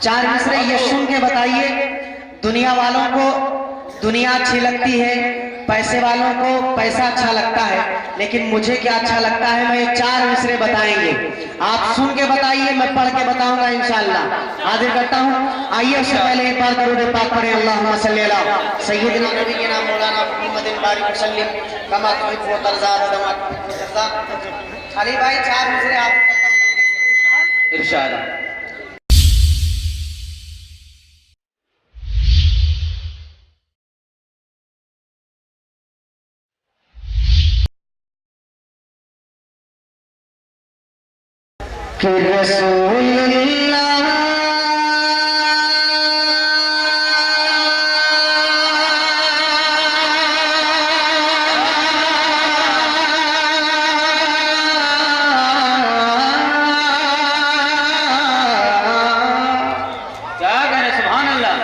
चार मिसरे ये सुन के बताइए। दुनिया वालों को दुनिया अच्छी लगती है, पैसे वालों को पैसा अच्छा लगता है, लेकिन मुझे क्या अच्छा लगता है, मैं ये चार मिसरे बताएंगे। आप सुन के बताइए, मैं पढ़ के बताऊंगा इंशाअल्लाह। हाजिर करता हूँ। आइए उससे पहले एक बार दरूद पाक पढ़ें। अल्लाहुम्मा सल्ली अला सय्यिदिना नबीना मौलाना मुहम्मदिन बारिक वसल्लिम कमा तुहिब्बु व तर्ज़ा दमा तर्ज़ा। अली भाई चार मिसरे आप इरशाद। कि रसूलुल्लाह क्या करें, सुभान अल्लाह।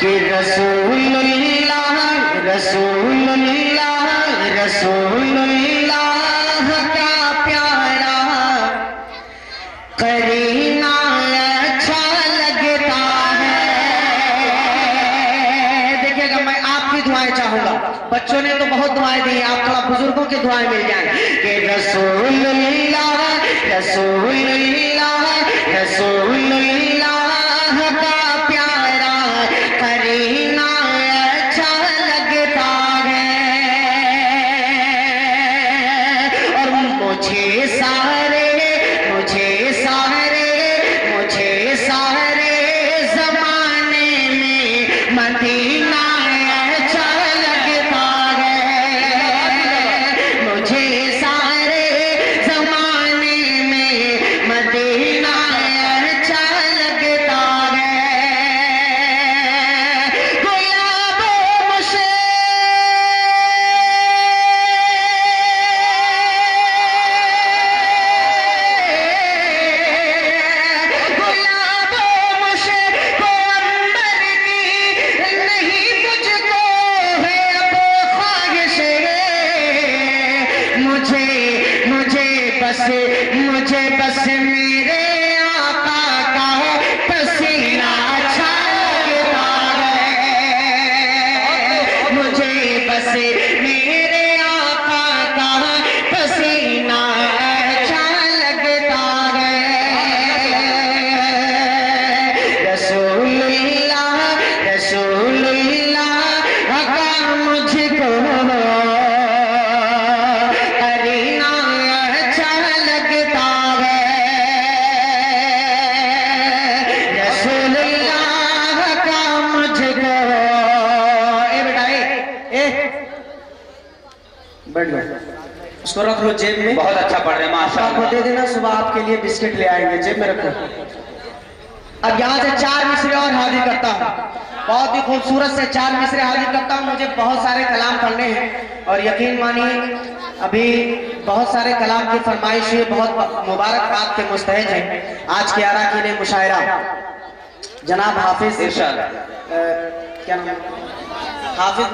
कि रसूलुल्लाह रसूलुल्लाह रसूलुल्लाह का प्यारा करीना अच्छा लगता है। देखिएगा, मैं आपकी दुआएं चाहूंगा। बच्चों ने तो बहुत दुआएं दी, आप थोड़ा बुजुर्गों की दुआएं मिल जाए। कि रसूलुल्लाह रसूलुल्लाह रसूलुल्लाह का प्यारा करीना अच्छा लगता है। और मुझे सारे जमाने में मदीना अच्छा लगता है। मुझे सारे जमाने में मदीना अच्छा लगता है। गुलाबों मुझे मुझे बस मेरे आका का पसीना अच्छा लगता है। मुझे बस मेरे आका का पसीना अच्छा लगता है। रसूलुल्लाह रसूलुल्लाह का मुझको उसको रख लो जेब में। बहुत अच्छा पढ़ रहे हैं माशाअल्लाह। आपको दे देना, सुबह आपके लिए बिस्किट ले आएंगे, जेब में रखो। अब यहाँ से चार मिसरे और हाजिर करता हूँ। बहुत ही खूबसूरत से चार मिसरे हाजिर करता हूँ। मुझे बहुत सारे कलाम पढ़ने हैं और यकीन मानिए अभी बहुत सारे कलाम की फरमाइश है, बहुत मुबारकबाद के मुस्तहक हैं। आज के अराकीन मुशायरा जनाब हाफिज इरशाद क्या नाम, हाफिज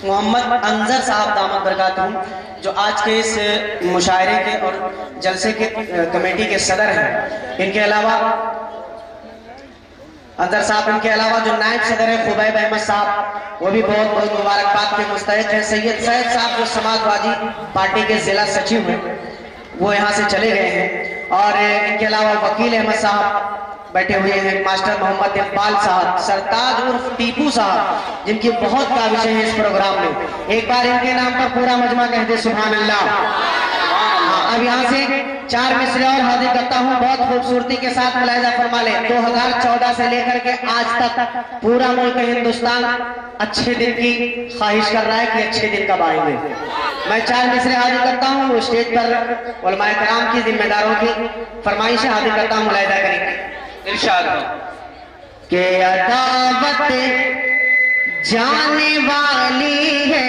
मोहम्मद अंजर साहब दामद बरकातहू, जो आज के इस मुशायरे के और जलसे के कमेटी के सदर हैं। इनके अलावा अंजर साहब, इनके अलावा जो नायब सदर है खुबैब अहमद साहब, वो भी बहुत बहुत मुबारकबाद के मुस्तहक हैं। सैयद सैयद साहब जो समाजवादी पार्टी के जिला सचिव हैं, वो यहाँ से चले गए हैं। और इनके अलावा वकील अहमद साहब बैठे हुए हैं, मास्टर मोहम्मद इकबाल साहब, सरताज उर्फ टीपू साहब, जिनकी बहुत काविशें हैं इस प्रोग्राम में। एक बार इनके नाम पर पूरा मजमा कह दे सुभान अल्लाह। अब यहाँ से चार मिसरे और हाजिर करता हूँ। बहुत खूबसूरती के साथ मुलाहिजा फरमा ले। 2014 से लेकर के आज तक पूरा मुल्क हिंदुस्तान अच्छे दिन की ख्वाहिश कर रहा है कि अच्छे दिन कब आएंगे। मैं चार मिसरे हाजिर करता हूँ। स्टेज पर उलमाए कराम की जिम्मेदारों की फरमाइशें हाजिर करता हूँ, मुलाहिजा करेंगे। इरशाद के अदावत जाने वाली है,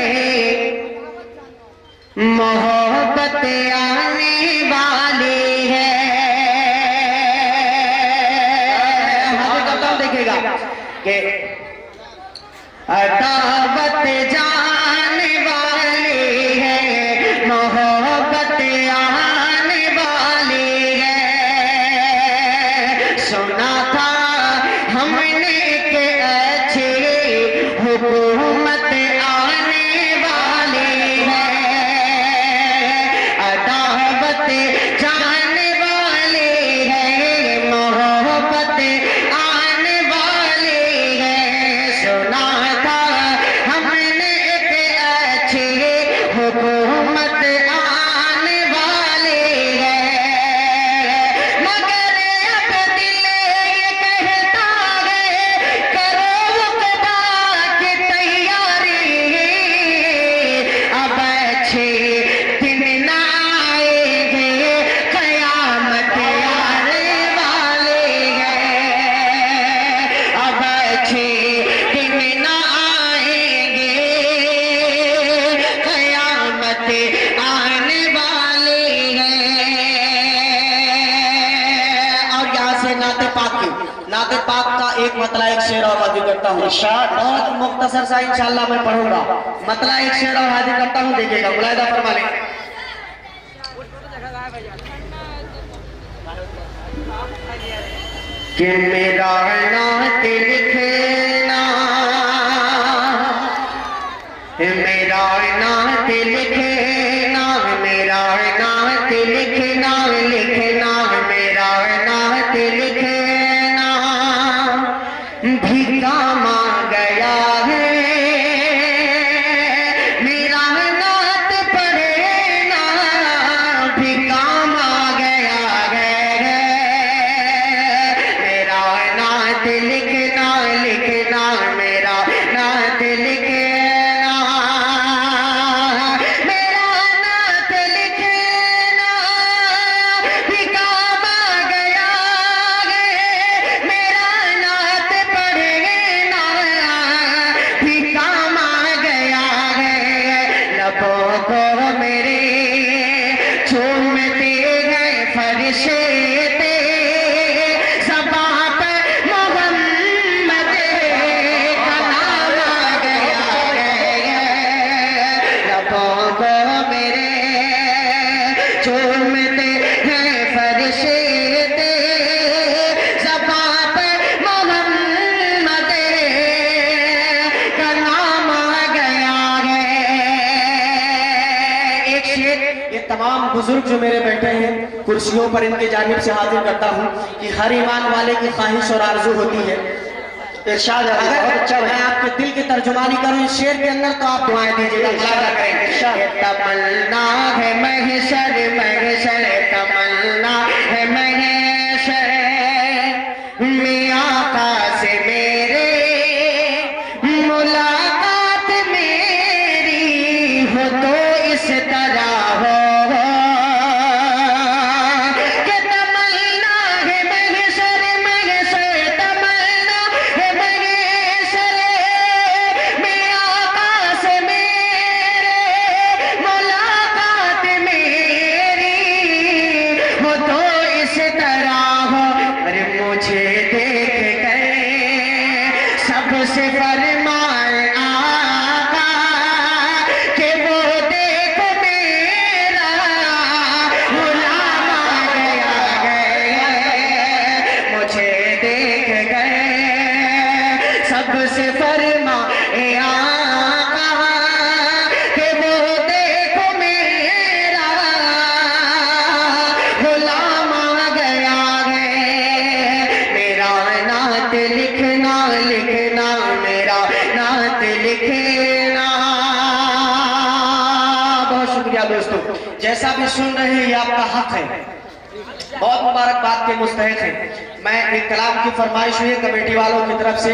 मोहब्बत आने वाली है। देखिएगा कि अदावत जाने वाली है, मोहब्बत आने वाली है। सुना था हुकूमत आने वाली है, अदावत जाने वाली है, मोहब्बत आने वाली है। सुना था हमने एक अच्छी हुकूमत आने वाली है, मगर अब दिल ये कहता है करो वक्ता की तैयारी, अब अच्छे दिन ना आएंगे, कयामत आने वाली है, अब अच्छे दिन ना आएंगे, कयामत आने वाली है। और यहाँ से नाते पाक का एक मतला एक शेर और हाजिर करता हूँ। बहुत मुख्तसर सा इंशाअल्लाह मैं पढ़ूंगा। मतला एक शेर और हाजिर करता हूँ, देखिएगा, मुलाहिदा फरमा लें। कि मेरा नात लिखना, मेरा नात लिखना, मेरा नात लिखना, लिखना मेरा नात लिखना, भिका मांग गया है, मेरा नात पढ़ना, भिका मांग गया है, मेरा नात लिखना, लिखना मेरा नात लिखना, मेरा नात लिखना, भिका मांग गया है, मेरा नात पढ़ना, भिका मांग गया है। लबों को मेरे चूमते हैं फरिश्ते, ज़बां पे मोहम्मद का नाम आ गया है, लबों को मेरे चूमते हैं फरिश्ते, ज़बां पे मोहम्मद का नाम आ गया है। एक शेर ये तमाम बुजुर्ग जो मेरे बैठे हैं कुर्सियों पर, इनके जानिब से हाजिर करता हूँ कि हर ईमान वाले की ख्वाहिश और आरजू होती है। इरशाद है, अगर अच्छा मैं आपके दिल की तर्जुमानी करूँ इस शेर के अंदर तो आप दुआएं दीजिएगा, मुलाहिदा करें। तमन्ना है महशर, महशर तमन्ना है महशर, में आका से मेरे मुलाकात मेरी हो तो इस तरह हो, कि तमन्ना है महशर, महशर तमन्ना है महशर, में आका से मेरे मुलाकात मेरी हो तो इस तरह हो। अरे मुझे देख गए सबसे फरमाए आका, कि वो देखो मेरा गुलाम आ गया है, मुझे देख गए सबसे फरमाए आका, कि वो देखो मेरा गुलाम आ गया है। मेरा नात लिखना, लिखना मेरा नात लिखना। बहुत शुक्रिया दोस्तों, जैसा भी सुन रहे हैं ये आपका हक है, बहुत मुबारकबाद के मुस्तहिक है। मैं एक कलाम की फरमाइश हुई है कमेटी वालों की तरफ से,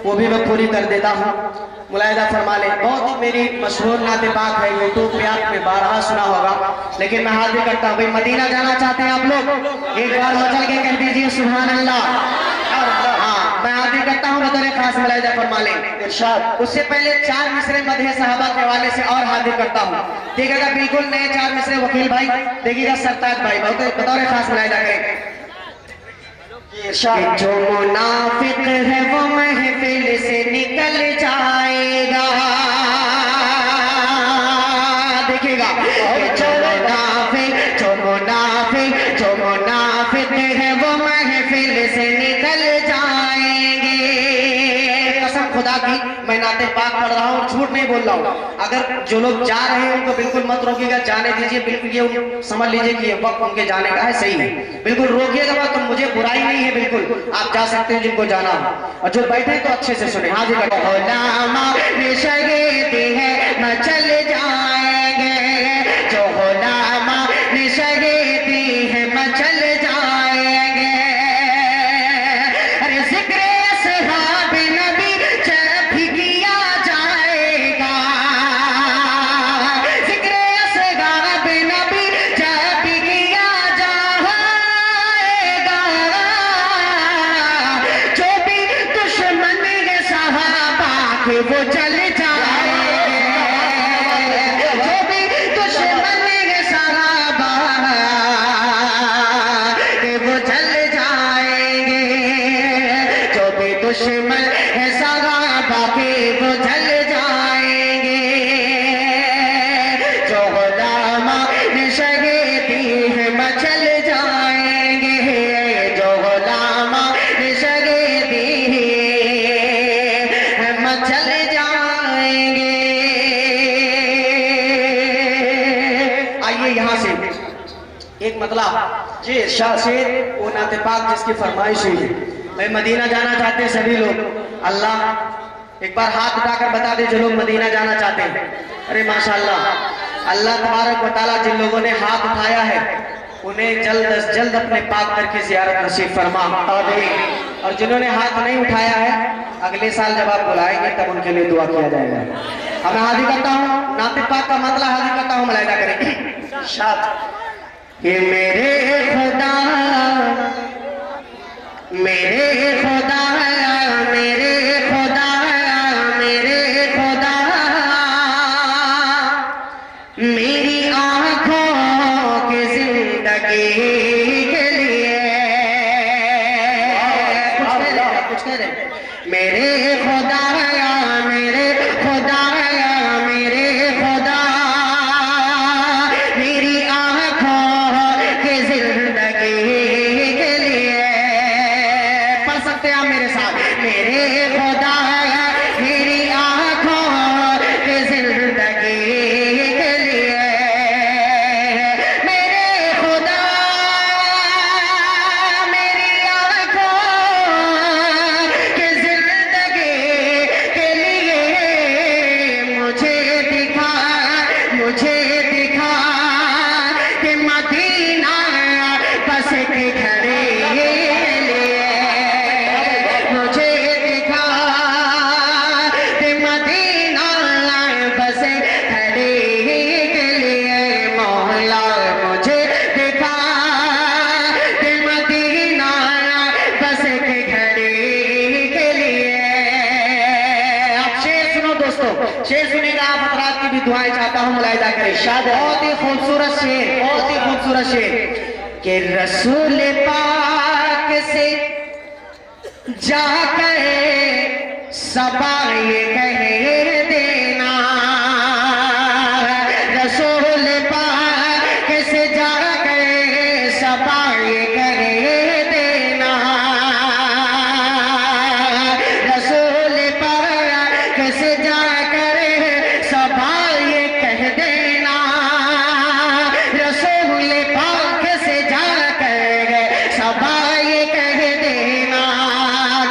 वो भी मैं पूरी कर देता हूँ, मुलाहिदा फरमा लें। बहुत ही मेरी मशहूर नाते पाक है, यूट्यूब पे आपने बारहा सुना होगा, लेकिन मैं हाजिर करता हूँ। भाई मदीना जाना चाहते हैं आप लोग, एक बार मचल के कह दीजिए सुभान अल्लाह। हाँ, मैं हाजिर करता हूँ, बतौर खास मुलाहिदा फरमा लें। इरशाद। उससे पहले 4 मिसरे मदहे सहाबा के हवाले से और हाजिर करता हूँ, देखिएगा बिल्कुल नए 4 मिसरे वकील भाई, देखिएगा सरताज भाई, बतौर खास मुलाहिदा करें। जो मुनाफिक है वो महफिल से निकल जाएगा, देखिएगा। जो मुनाफिक है वो महफिल से निकल जाएंगे, कसम खुदा की मैं नाते पाक पढ़ रहा हूँ और झूठ नहीं बोल रहा हूँ। अगर जो लोग जा रहे हैं उनको बिल्कुल मत रोकिएगा, जाने दीजिए, बिल्कुल ये समझ लीजिए कि ये वक्त उनके जाने का है, सही है, बिल्कुल रोकिएगा मत, तो मुझे बुराई नहीं है, बिल्कुल आप जा सकते हैं जिनको जाना हो, और जो बैठे तो अच्छे से सुने। हाँ जी, है चल जाएंगे, जो गुलामा निशगेती है चल जाएंगे। अरे जिक्र असहाब नबी जब भी किया जाएगा, जिक्र असहाब नबी जब भी किया जाएगा, जो भी दुश्मन है सहाबा के वो चल दुश्मन है सहाबा के वो जल जाएंगे, जो गुलामा निशगेती है मचल जाएंगे, जो गुलामा निशगेती है मचल जाएंगे। आइए यहाँ से एक मतलब जी शाह शेर वो नाते पाक जिसकी फरमाइश हुई है, भाई मदीना जाना चाहते हैं सभी लोग, अल्लाह एक बार हाथ उठाकर बता दे जो लोग मदीना जाना चाहते हैं। अरे माशाअल्लाह, अल्लाह तबारक व तआला जिन लोगों ने हाथ उठाया है उन्हें जल्द अज जल्द अपने पाक घर की ज़ियारत नसीब फरमा, और जिन्होंने हाथ नहीं उठाया है अगले साल जब आप बुलाएंगे तब उनके लिए दुआ किया जाएगा। अब मैं हाजिर करता हूँ नाते पाक का मतलब हाजिर करता हूँ, मुलाहिदा करें शाद कि मेरे खुदा मेरे खुदा मेरे खुदा मेरे खुदा मेरी आंखों की जिंदगी के लिए कुछ कह रहे मेरे खुदा मेरे खुदा मेरे खुदा मेरी आंखों की जिंदगी के लिए। पढ़ सकते हैं आप मेरे साथ, मेरे खुदा मेरी आंखों की जिंदगी के लिए, मेरे खुदा मेरी आंखों की जिंदगी के लिए मुझे दिखा कि मदीना बस के घरे शेर सुनेगा आप हजरात की भी दुआएं चाहता हूँ, मुलाहिदा करें। शाद बहुत ही खूबसूरत शेर, बहुत ही खूबसूरत शेर कि रसूल पाक से जाकर सबा ये कह देना, रसूल पाक से जाकर सबा ये कह देना, रसूल पाक से जाकर सबा ये कह देना, रसूल पाक से जाकर सबा ये कह देना,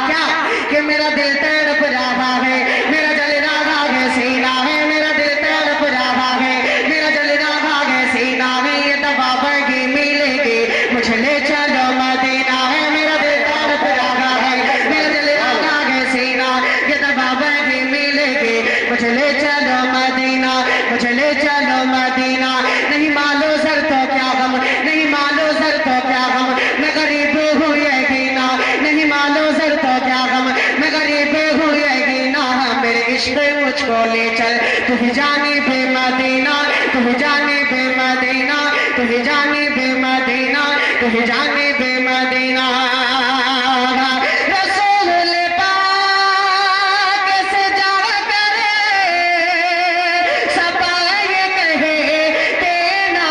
क्या कि मेरा दिल तड़प रहा है, मेरा जल रहा है सीना है, मेरा दिल तड़प रहा है, मेरा जल रहा है सीना है, ये दवा बगी मिलेगी मुझे ले चलो मदीना है, मेरा दिल तड़प रहा है, मेरा जल रहा है सीना, ये दवा बगी मिलेगी मुझे ले चलो मदीना, मुझे ले चलो मदीना। नहीं मालो सर तो क्या गम, नहीं मालो सर तो क्या गम, मैं गरीब हूँ यकीना, नहीं मालो सर तो क्या गम, मैं गरीब हूँ यकीना, मेरे इश्क मुझको ले चल तू ही जाने बे मदीना, तू ही जाने बे मदीना, तू ही जाने बे मदीना, तू ही जाने बे मदीना। रसूल पाक से जाकर सबा ये कहे देना,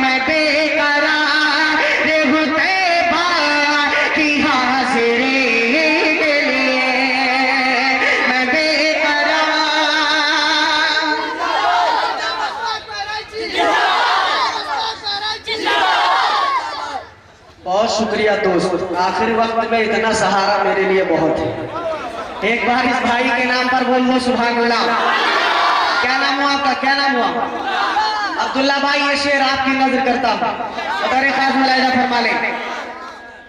मैं बेकरार रहूं तैबा की हाज़िरी के लिए, शुक्रिया दोस्त, आखिरी वक्त में इतना सहारा मेरे लिए बहुत है। एक बार इस भाई के नाम पर बोल दो सुभान अल्लाह। क्या नाम हुआ आपका, क्या नाम हुआ? अब्दुल्ला भाई, ये शेर आपकी नजर करता हूँ, अगर खास मुलाहिजा फरमा ले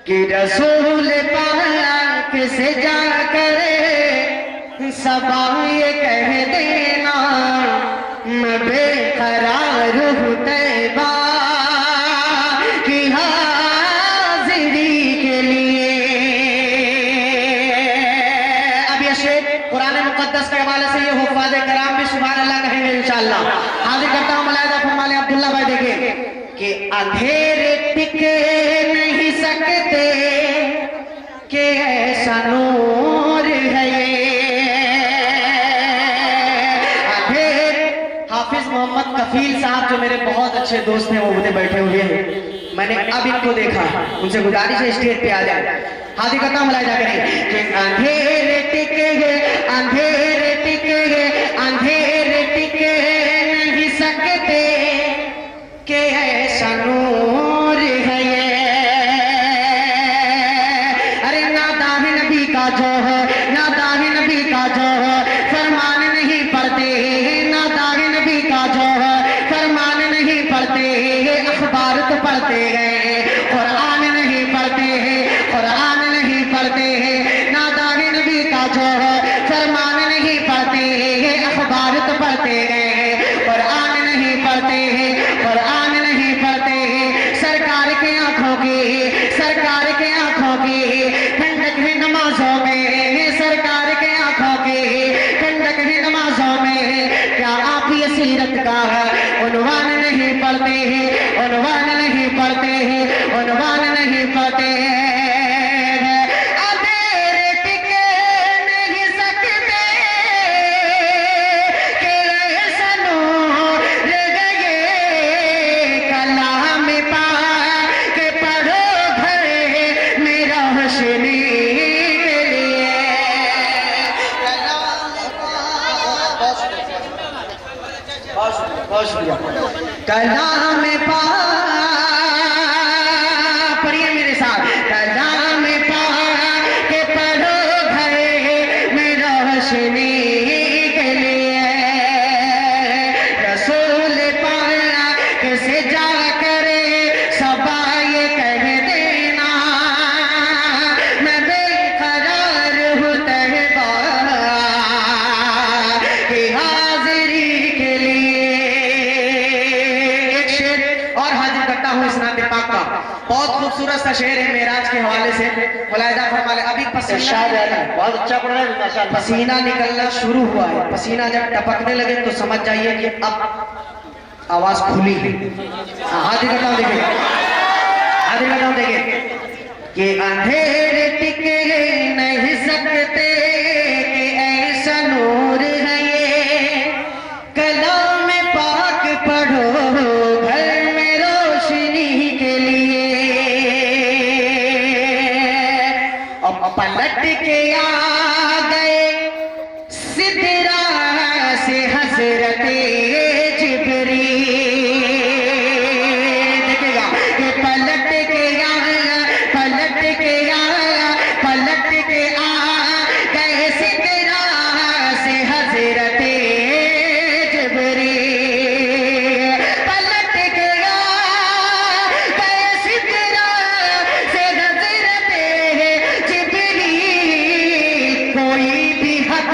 कि रसूल पाक से जाकर सबा ये कह देना मैं बेकरार हूँ तैबा की हाजिरी के लिए। अब ये शेर कुरान मुकद्दस के हवाले से ये हुफ़ाज़ कराम भी सुभान अल्लाह कहेंगे इंशाअल्लाह। हाजिर करता हूँ मुलाहिजा फरमा ले अब्दुल्ला भाई, देखिए कि अंधेरे टिके नहीं सकते कि ऐसा नूर है ये। हाफिज मोहम्मद कफील साहब जो मेरे बहुत अच्छे दोस्त हैं, वो उधर बैठे हुए हैं, मैंने अब इनको देखा, उनसे गुजारिश है स्टेज पे आ जाए। हाथी का काम मुलाहिजा करें कि अंधेरे टिके अंधेरे टिके अंधेरे टिके नहीं सकते कि ऐसा नूर है ये। अरे नादाही नबी का जो है, नादाही नबी का जो है फरमान नहीं पढ़ते, नादाही नबी का जो है फरमान नहीं पढ़ते, अखबार तो पढ़ते हैं कुरान नहीं पढ़ते हैं, कुरान नहीं पढ़ते हैं। नादाही नबी का जो है फरमान नहीं पढ़ते हैं, अखबार तो पढ़ते हैं कुरान नहीं पढ़ते हैं, कुरान नहीं पढ़ते हैं। सरकार के आंखों की, सरकार के आंखों की ठंडक है नमाजों में, सरकार के आंखों की ठंडक है नमाजों में। क्या आप ये सीरत का उन्वान नहीं पढ़ते हैं, उन्वान नहीं पढ़ते हैं, उन्वान नहीं पढ़ते हैं। अंधेरे टिके नहीं सकते कि ऐसा नूर गए, कलाम पाक पढ़ो घर में रोशनी के लिए। बहुत शुक्रिया। कलाम पाक पढ़िए मेरे साथ, कलाम पाक पढ़ो घर में रोशनी के लिए। रसूल पाक से जाकर सबा ये कह देना मैं बेकरार हूँ तैबा की हाजिरी के लिए। एक शेर और हाजिर करता हूँ इस नाते पाक का, बहुत खूबसूरत सा शेर है मेराज के हवाले से, मुलाहिजा फरमा ले। अभी पसीना बहुत अच्छा पड़ रहा है माशाअल्लाह, पसीना निकलना शुरू हुआ है, पसीना जब टपकने लगे तो समझ जाइए कि अब आवाज खुली है। हाजिर करता हूँ, देखिए हाजिर करता हूँ, देखिए कि अंधेरे टिके नहीं सकते कि ऐसा नूर है ये, कलाम पाक पढ़ो घर में रोशनी के लिए। अब पलट के आ गए सिदरा से हजरते जिब्रील, देखिएगा कि पलट के आया, पलट के आया, पलट के आ गए सिदरा से हजरते जिब्रील, पलट के आ गए सिदरा से हजरते जिब्रील। कोई भी हद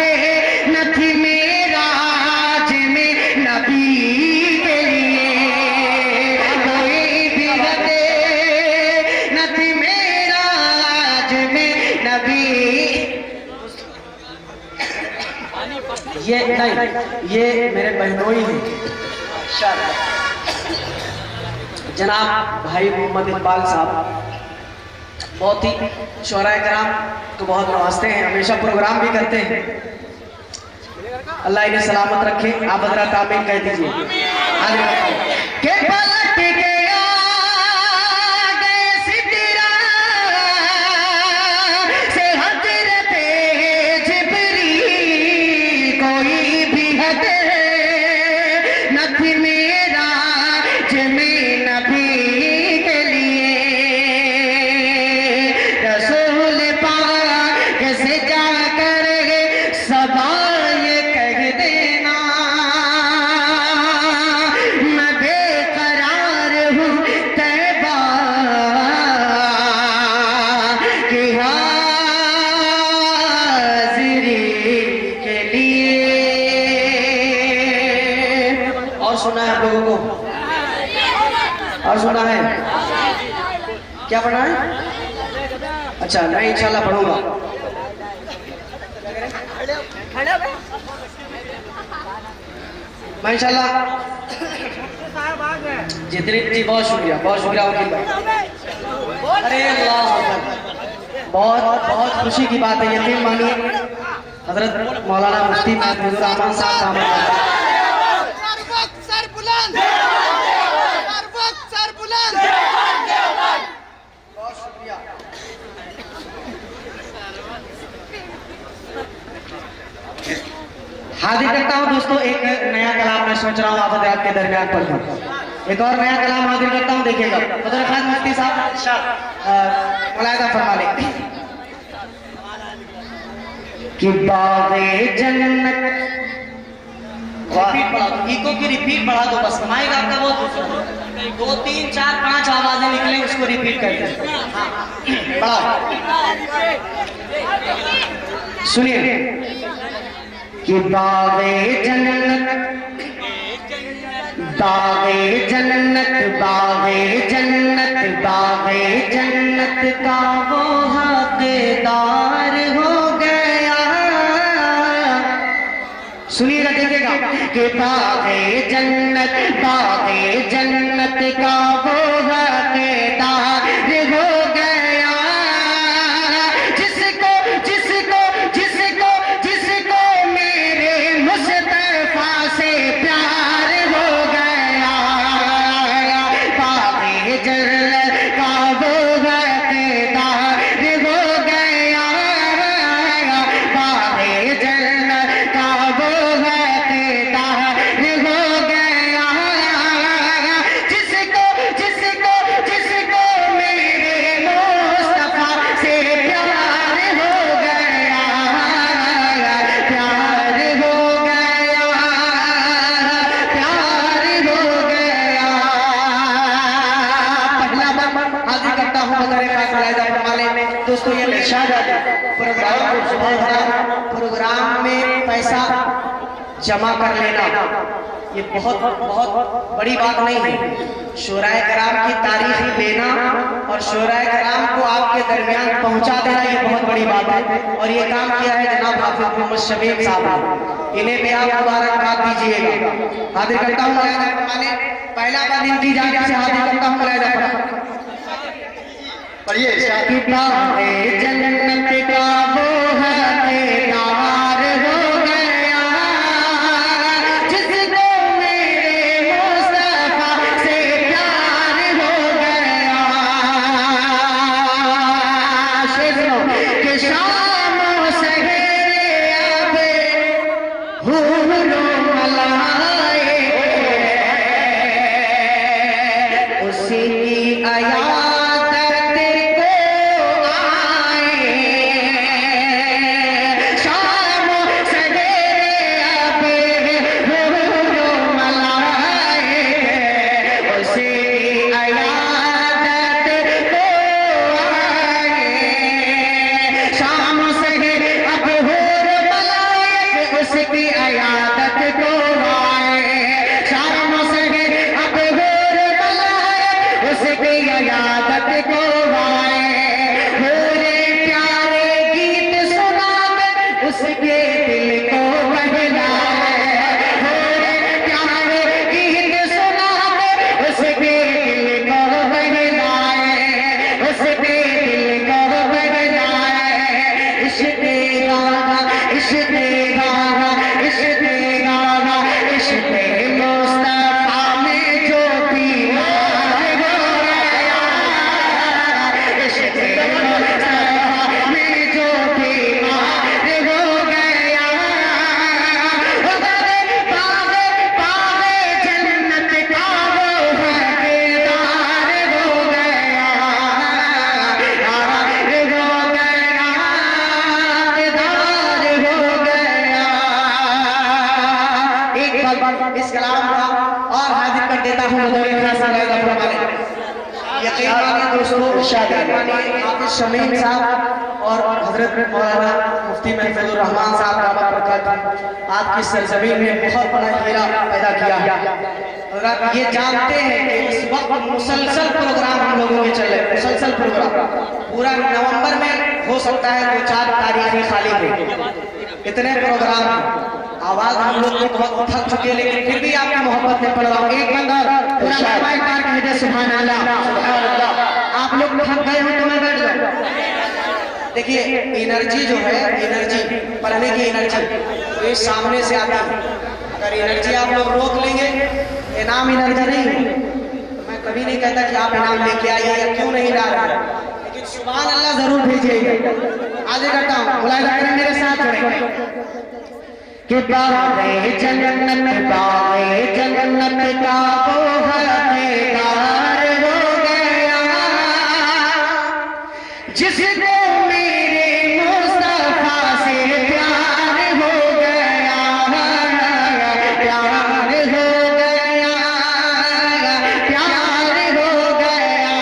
न थी मेराज में नबी के लिए, कोई भी हद न थी मेराज में नबी। ये नहीं, ये मेरे बहनोई हैं जनाब भाई मोहम्मद इकबाल साहब, बहुत ही शोहरा कराम को बहुत नवाजते हैं, हमेशा प्रोग्राम भी करते हैं। अल्लाह इन्हें सलामत रखे, आप हजरत आमीन कह दीजिए। के पलट के आ गए सिदरा से हजरते जिब्रील, कोई भी हद न थी मेरा जमी नबी के लिए। आप लोगों को? और सुना है? क्या पढ़ना है? अच्छा, मैं इंशाल्लाह पढ़ूंगा। मैं इंशाल्लाह जितनी जी बहुत शुक्रिया वकील भाई। अरे अल्लाह, बहुत बहुत खुशी की बात है। यकीन मानिए हजरत मौलाना मुफ्ती महमूदुर रहमान साहब हाजिर करता हूँ दोस्तों। एक नया कलाम मैं सोच रहा हूँ आप हज़रात के दरमियान पढ़ूं। एक और नया कलाम हाजिर करता हूँ, देखिएगा। हज़रत खान मुफ्ती साहब मुलाहिजा फरमा लें कि बाग़े जन्नत। रिपीट पढ़ा दो, इको की रिपीट पढ़ा दो बस। माइक आपका बहुत 2 3 4 5 आवाजें निकले, उसको रिपीट करते हैं। पढ़ा सुनिए कि बाग़े जन्नत बाग़े जन्नत बाग़े जन्नत बाग़े जन्नत का वो हक़दार हो गया। सुनिएगा, देखिएगा कि बाग़े जन्नत का वो हक़दार हो गया। जिसको जिसको जिसको जिसको मेरे मुस्तफा से प्यार हो गया। बाग़े जन्नत का वो हक़दार हो गया। बाग़े जन्नत का वो हक़दार हो गया। जिसको जिसको जिसको मेरे मुस्तफा से प्यार हो गया। प्यार हो गया। प्यार हो गया। पहला बार हाजिर करता हूँ दोस्तों। ये प्रोग्राम में पैसा जमा कर लेना ये बहुत बहुत बड़ी बात नहीं है। शोराए कराम की तारीफ लेना और शोराए कराम को आपके दरमियान पहुंचा देना ये बहुत बड़ी बात है। और ये काम किया है जनाब हाफिज मोहम्मद शमीम साहब, इन्हें भी आप मुबारकबाद दीजिएगा। हाजिर करता हूँ पहला बार इंतजार से हाजिर करता हूँ मुलाहिजा पढ़िए। बाग़े जन्नत का वो हक़दार हो गया। जिसको मेरे मुस्तफा से प्यार हो गया। कि शाम सवेरे अब हूरों मलाइके उसी की आयात इस कलाम का और हाजिर कर देता हूँ हाफिज शमीम साहब और हजरत मौलाना मुफ्ती महमूदुर रहमान साहब आपकी सरजमीन में बहुत बड़ा हीरा पैदा किया। और ये जानते हैं कि इस वक्त मुसलसल प्रोग्राम हम लोगों के चल रहे हैं, मुसलसल प्रोग्राम पूरा नवंबर में हो सकता है 2-4 तारीखें खाली हुई, इतने प्रोग्राम हैं। आवाज हम लोग की बहुत थक चुके हैं, लेकिन फिर भी आपकी मोहब्बत में पड़ रहा हूँ। एक बंदा कह दे सुभान अल्लाह। आप लोग थक गए हो तो मैं बैठ जाऊँ। देखिए एनर्जी जो है, एनर्जी पढ़ने की एनर्जी तो ये सामने से आती है। अगर एनर्जी आप लोग रोक लेंगे, इनाम एनर्जी नहीं है, तो मैं कभी नहीं कहता कि आप इनाम लेके आइए या क्यों नहीं ला रहे, लेकिन सुभान अल्लाह जरूर भेजिएगा। आगे करता हूँ, मुलाहिजा करें मेरे साथ जुड़ेंगे कि बाग़े जन्नत का वो हक़दार हो गया जिसको मेरे मुस्तफा से प्यार हो गया, प्यार हो गया, प्यार हो गया।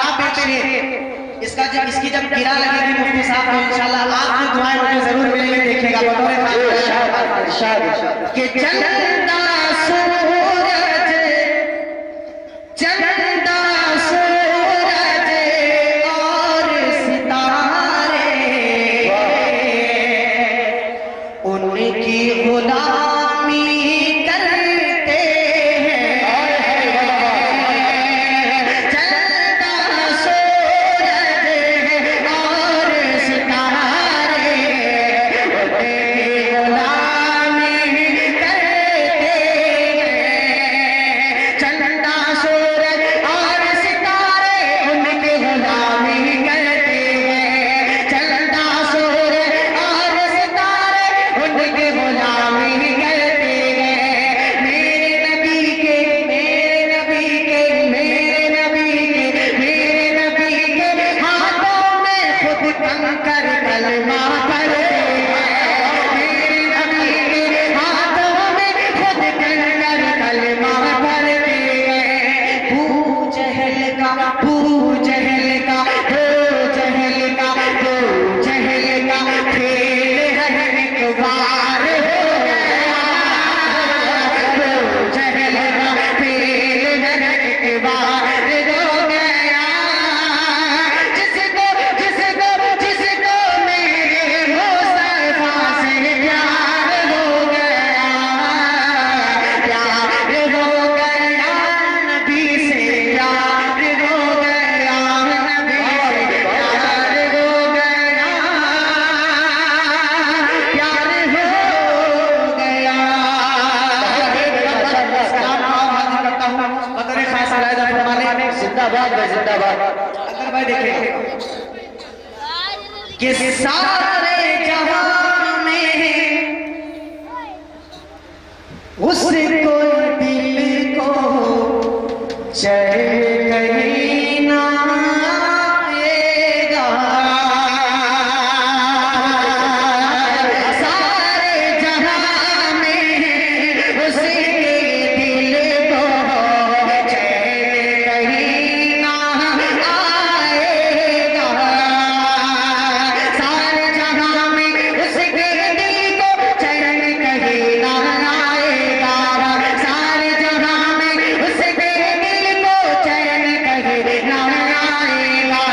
आप देखिए इसकी जब गिरा लगेगी मुफ्ती साहब को इंशाल्लाह आपकी दुआएं मुझे जरूर मिलेंगे। देखिएगा बतौर कि चंदा सूरज, चंदा सूरज और सितारे उनकी गुलामी करते हैं। चंदा सूरज और सितारे उनकी गुलामी करते हैं। चंदा सूरज और सितारे उनकी गुलामी करते हैं। चंदा सूरज और सितारे उनकी गुलामी करते हैं। मेरे नबी के, मेरे नबी के, मेरे नबी के, मेरे नबी के हाथों में खुद कंकर कलमा पढ़ते हैं। मेरे नबी के हाथों में खुद कंकर कलमा पढ़ते हैं। बू जहल का, बू जहल का, बू जहल का, बू जहल का खेल हर एक बार हो गया। बू जहल का खेल हर एक बार हो गया। जिसको जिसको जिसको मेरे मुस्तफा से प्यार हो गया, प्यार हो गया, नबी से प्यार हो गया, नबी से प्यार हो गया, प्यार हो गया। सलाम हाजिर करता हूँ बतौर खास मुलाहिजा फरमाने। जिंदाबाद भाई, जिंदाबाद। अगर भाई देखिए कि सारे जहां में उसको दिल को चैन कहीं ना आएगा। सारे जहां में उसके दिल को चैन कहीं ना आएगा। सारे जहां में उसके दिल को चैन कहीं ना आएगा। सारे जहां में उसके दिल को चैन कहीं ना आएगा।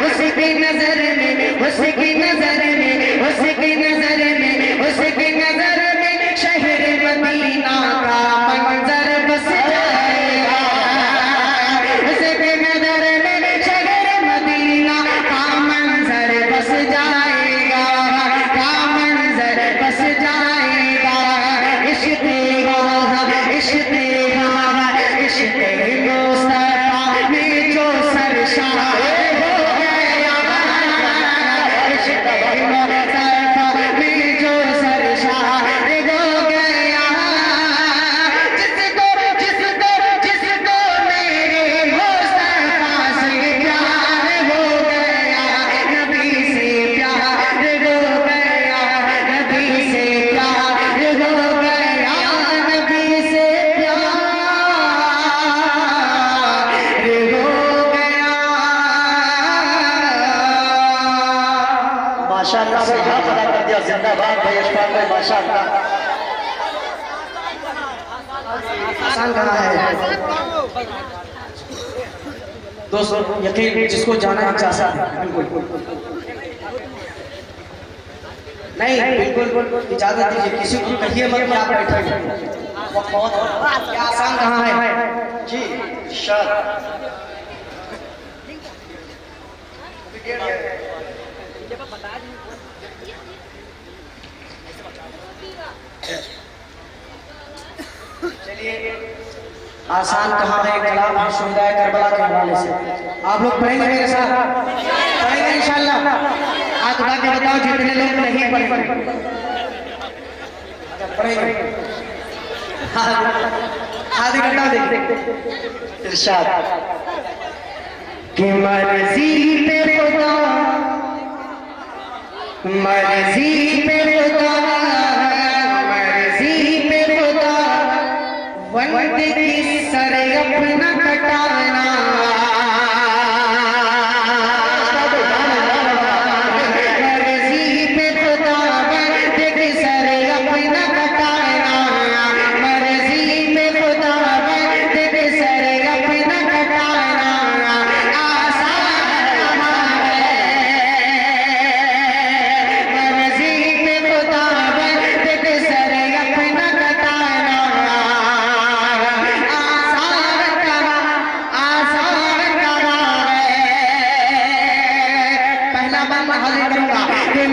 उसकी नजर में, उसकी नजर में, उसकी नजर में, उसकी नजर में शहर मदीना का मंजर बस जाएगा। उसकी नजर में शहर मदीना का मंजर बस जाएगा, का मंजर बस जाएगा। इश्क़ मुस्तफा में जो सरशार हो गया, इश्क़ मुस्तफा में जो सरशार हो गया। जिसको जिसको जिसको मेरे मुस्तफा से प्यार हो गया, नबी से प्यार हो गया, नबी से प्यार हो गया, नबी से प्यार हो गया। माशाअल्लाह भाई, हाथ अदा कर दिया। जिंदाबाद भाई अशफाक भाई, माशाअल्लाह। आसान कहाँ है दोस्तों, यकीन जिसको जाना है चाहता है नहीं, बिल्कुल इजाजत दीजिए, किसी को कहिए मत कि आप बैठे। क्या आसान कहाँ है जी सर। चलिए, आसान कहाँ है कलाम है शुहदाए करबला के हवाले से आप लोग पढ़ेंगे मेरे साथ, पढ़ेंगे इंशाल्लाह। हाथ उठा के बताओ जितने लोग नहीं पढ़ेंगे, पढ़ेंगे हाथ इकट्ठा देख इरशाद कि मर्जी पे खुदा, मर्जी पे खुदा, मर्जी पे खुदा, वंद की सर अपना कटाना, मर्जी पे खुदा, वंद की सर अपना कटाना, मर्जी पे खुदा, वंद की सर अपना कटाना, आसान है, मर्जी पे खुदा, वंद की सर अपना कटाना,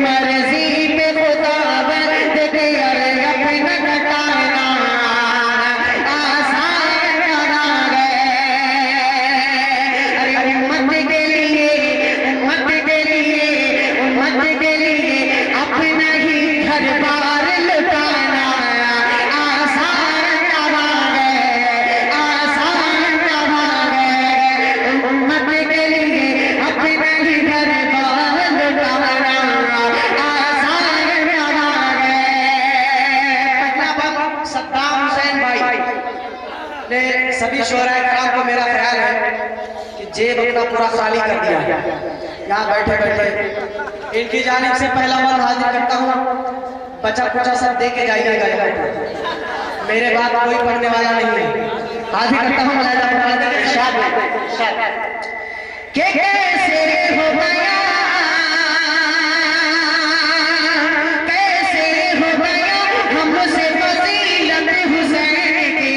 मर्जी पे खुदा बंद के अपना कटाना, आसान करा है। अरे उम्मत के लिए, उम्मत के लिए, उम्मत के लिए अपना ही घर बार लुटाना, आसान करा है, आसान करा है। उम्मत के लिए अपना ही घर बार लुटाना, सभी शोहराए कराम को मेरा ख्याल है कि जेब अपना पूरा खाली कर दिया। यहाँ बैठे बैठे इनकी जानिब से पहला बार हाजिर करता हूँ, बचा कुचा सब दे के जाइएगा, मेरे बात कोई पढ़ने वाला नहीं है। हाजिर करता हूँ कैसे हो गया, कैसे हो गया हमसे फजीलत हुसैन की,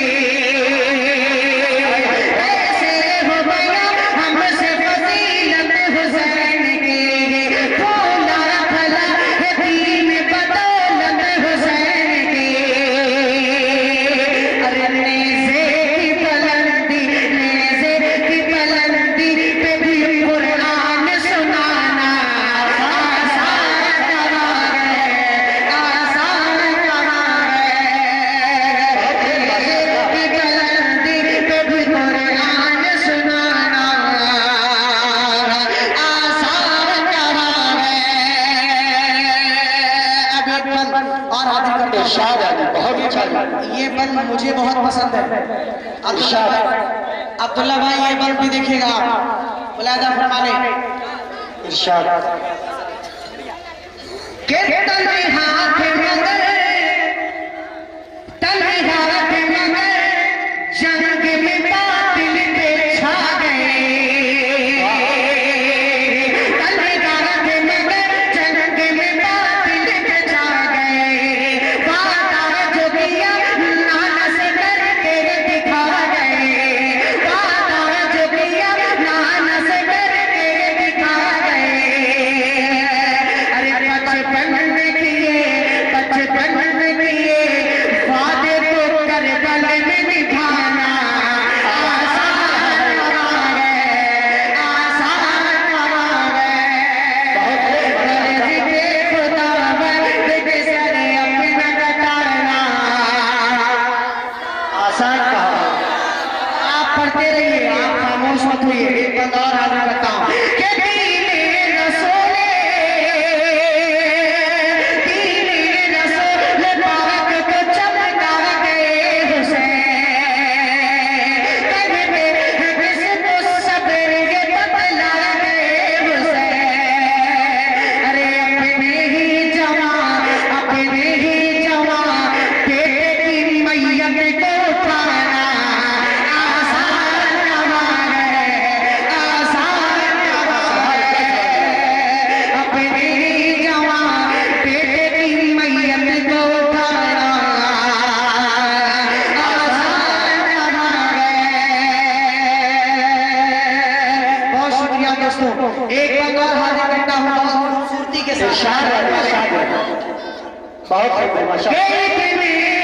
ये बंद मुझे बहुत पसंद है। अब्दुल्ला भाई ये बंद भी देखिएगा, मुलाहिजा फरमाने इरशाद के तले हाथ मगर, तले हाथ मगर जंग में बातिल पे छा गए, तले हाथ मगर जंग में बातिल पे छा गए, वादा जो किया नाना से करके दिखा गए, वादा जो किया नाना से करके दिखा गए। अरे बचपन में किए इरशाद है, इरशाद है। बहुत माशाअल्लाह।